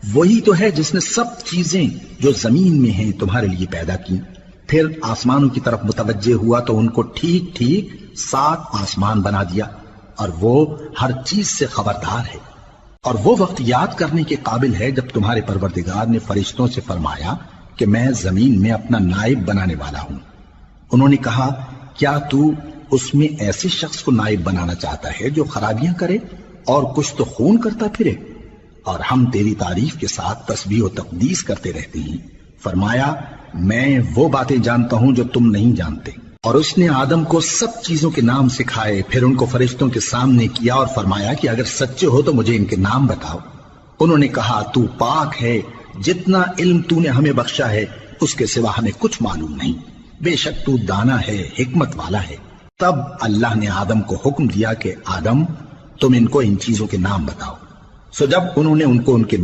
وہی تو ہے جس نے سب چیزیں جو زمین میں ہیں تمہارے لیے پیدا کی. پھر آسمانوں کی طرف متوجہ ہوا تو ان کو ٹھیک ٹھیک 7 آسمان بنا دیا، اور وہ ہر چیز سے خبردار ہے. اور وہ وقت یاد کرنے کے قابل ہے جب تمہارے پروردگار نے فرشتوں سے فرمایا کہ میں زمین میں اپنا نائب بنانے والا ہوں. انہوں نے کہا کیا تو اس میں ایسے شخص کو نائب بنانا چاہتا ہے جو خرابیاں کرے اور کچھ تو خون کرتا پھرے؟ اور ہم تیری تعریف کے ساتھ تسبیح و تقدیس کرتے رہتے ہیں. فرمایا میں وہ باتیں جانتا ہوں جو تم نہیں جانتے. اور اس نے آدم کو سب چیزوں کے نام سکھائے، پھر ان کو فرشتوں کے سامنے کیا اور فرمایا کہ اگر سچے ہو تو مجھے ان کے نام بتاؤ. انہوں نے کہا تو پاک ہے، جتنا علم تو نے ہمیں بخشا ہے اس کے سوا ہمیں کچھ معلوم نہیں، بے شک تو دانا ہے، حکمت والا ہے. تب اللہ نے آدم کو حکم دیا کہ آدم تم ان کو ان چیزوں کے نام بتاؤ. سو جب انہوں نے ان کو ان کے